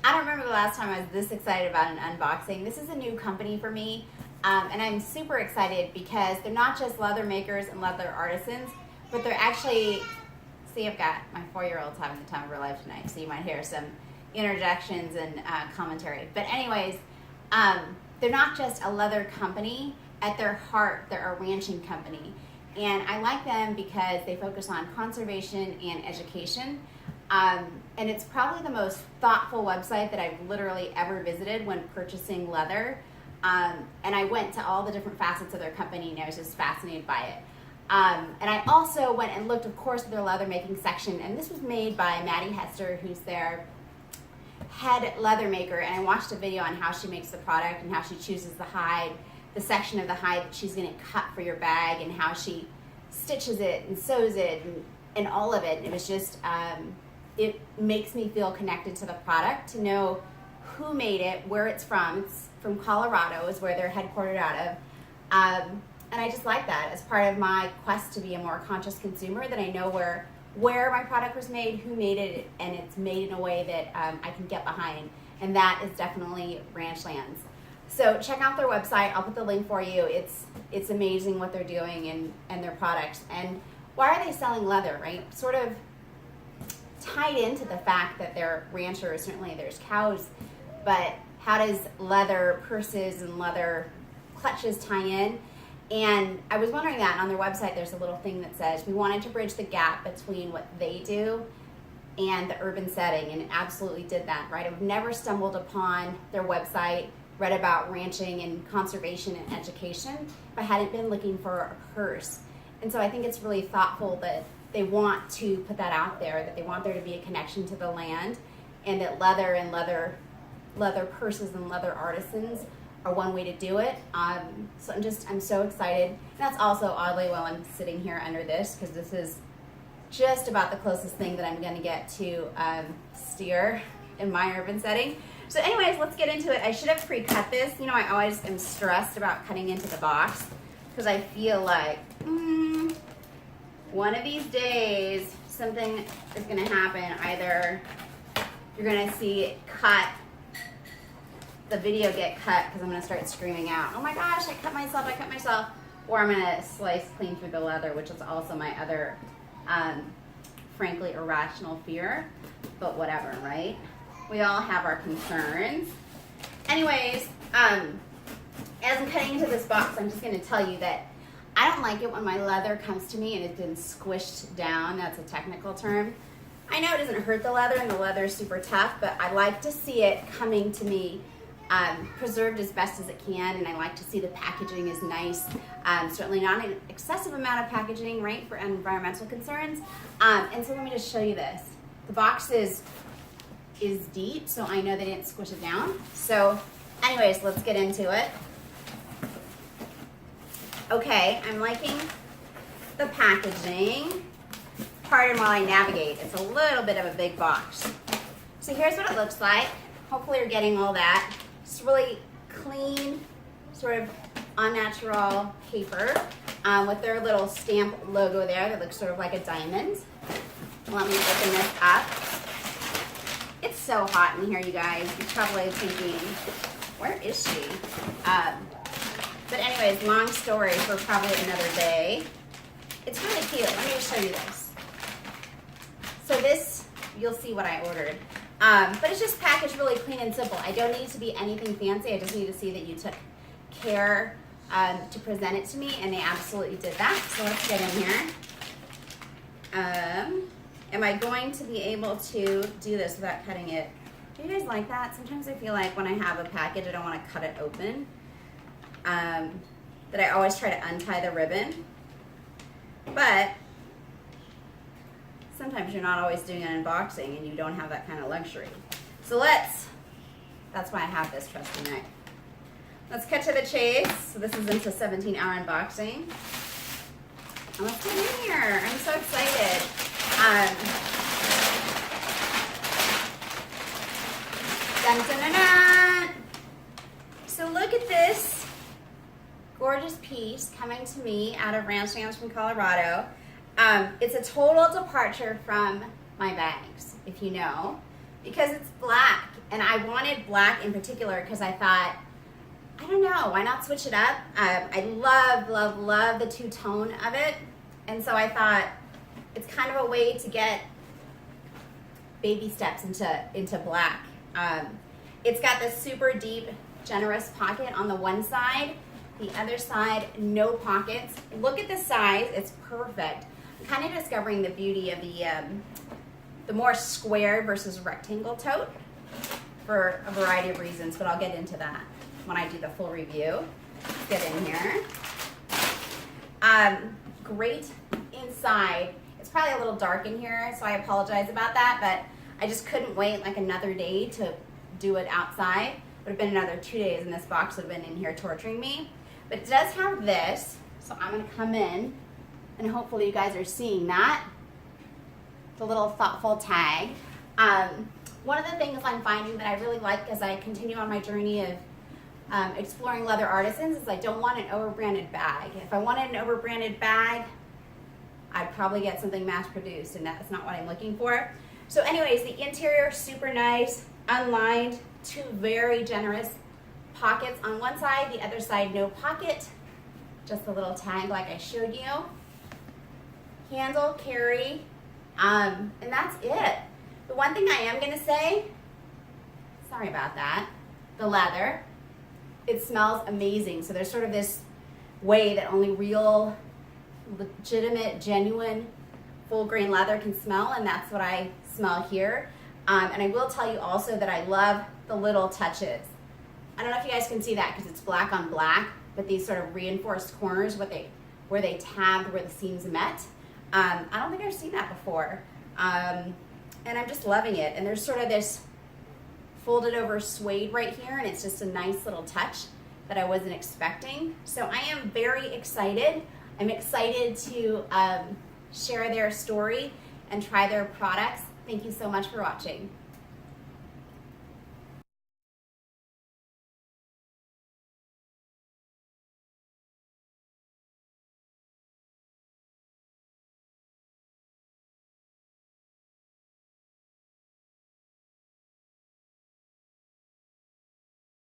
I don't remember the last time I was this excited about an unboxing. This is a new company for me, and I'm super excited because they're not just leather makers and leather artisans, but they're actually, see, I've got my 4-year-old's having the time of her life tonight, so you might hear some interjections and commentary. But anyways, they're not just a leather company. At their heart, they're a ranching company. And I like them because they focus on conservation and education. And it's probably the most thoughtful website that I've literally ever visited when purchasing leather. And I went to all the different facets of their company and I was just fascinated by it. And I also went and looked, of course, at their leather making section. And this was made by Madi, who's their head leather maker. And I watched a video on how she makes the product and how she chooses the hide, the section of the hide that she's going to cut for your bag, and how she stitches it and sews it and all of it. And it was just, it makes me feel connected to the product, to know who made it, where it's from. It's from Colorado is where they're headquartered out of. And I just like that as part of my quest to be a more conscious consumer, that I know where my product was made, who made it, and it's made in a way that I can get behind. And that is definitely Ranchlands. So check out their website. I'll put the link for you. It's amazing what they're doing and their products. And why are they selling leather, right? Sort of tied into the fact that they're ranchers. Certainly there's cows, but how does leather purses and leather clutches tie in? And I was wondering that, and on their website there's a little thing that says, we wanted to bridge the gap between what they do and the urban setting, and it absolutely did that, right? I've never stumbled upon their website, read about ranching and conservation and education if I hadn't been looking for a purse. And so I think it's really thoughtful that they want to put that out there, that they want there to be a connection to the land, and that leather and leather purses and leather artisans are one way to do it. So I'm so excited. And that's also oddly while I'm sitting here under this, because this is just about the closest thing that I'm going to get to steer in my urban setting. So anyways, let's get into it. I should have pre-cut this. You know, I always am stressed about cutting into the box because I feel like one of these days something is going to happen. Either you're going to see it cut, the video get cut because I'm going to start screaming out, oh my gosh, I cut myself, or I'm going to slice clean through the leather, which is also my other frankly irrational fear, but whatever, right? We all have our concerns. Anyways, as I'm cutting into this box, I'm just going to tell you that I don't like it when my leather comes to me and it's been squished down. That's a technical term. I know it doesn't hurt the leather and the leather is super tough, but I like to see it coming to me preserved as best as it can, and I like to see the packaging is nice. Certainly not an excessive amount of packaging, right, for environmental concerns. And so let me just show you this. The box is deep, so I know they didn't squish it down. So anyways, let's get into it. Okay, I'm liking the packaging. Pardon while I navigate. It's a little bit of a big box. So here's what it looks like. Hopefully you're getting all that. It's really clean, sort of unnatural paper with their little stamp logo there that looks sort of like a diamond. Let me open this up. It's so hot in here, you guys. You're probably thinking, where is she? But anyways, long story for probably another day. It's really cute. Let me just show you this. So this, you'll see what I ordered. But it's just packaged really clean and simple. I don't need to be anything fancy. I just need to see that you took care to present it to me, and they absolutely did that. So let's get in here. Am I going to be able to do this without cutting it? Do you guys like that? Sometimes I feel like when I have a package, I don't want to cut it open. That I always try to untie the ribbon. But sometimes you're not always doing an unboxing and you don't have that kind of luxury. So that's why I have this trusty knife. Let's cut to the chase. So this isn't a 17-hour unboxing. And let's get in here. I'm so excited. Dun, dun, dun, dun. So look at this gorgeous piece coming to me out of Ranchlands from Colorado. It's a total departure from my bags, if you know. because it's black, and I wanted black in particular because I thought, I don't know, why not switch it up? I love the two-tone of it, and so I thought it's kind of a way to get baby steps into black. It's got this super deep, generous pocket on the one side. The other side, no pockets. Look at the size, it's perfect. I'm kind of discovering the beauty of the more square versus rectangle tote for a variety of reasons, but I'll get into that when I do the full review. Let's get in here. Great inside. It's probably a little dark in here, so I apologize about that, but I just couldn't wait like another day to do it outside. It would have been another 2 days and this box would have been in here torturing me. But it does have this, so I'm gonna come in and hopefully you guys are seeing that. It's a little thoughtful tag. One of the things I'm finding that I really like as I continue on my journey of exploring leather artisans is I don't want an overbranded bag. If I wanted an overbranded bag, I'd probably get something mass produced, and that's not what I'm looking for. So anyways, the interior, super nice, unlined, two very generous pockets on one side, the other side no pocket, just a little tag like I showed you. Handle, carry, and that's it. The one thing I am gonna say, sorry about that, the leather, it smells amazing. So there's sort of this way that only real, legitimate, genuine, full grain leather can smell, and that's what I smell here. And I will tell you also that I love the little touches. I don't know if you guys can see that because it's black on black, but these sort of reinforced corners where they tabbed where the seams met. I don't think I've seen that before. And I'm just loving it. And there's sort of this folded over suede right here, and it's just a nice little touch that I wasn't expecting. So I am very excited. I'm excited to share their story and try their products. Thank you so much for watching.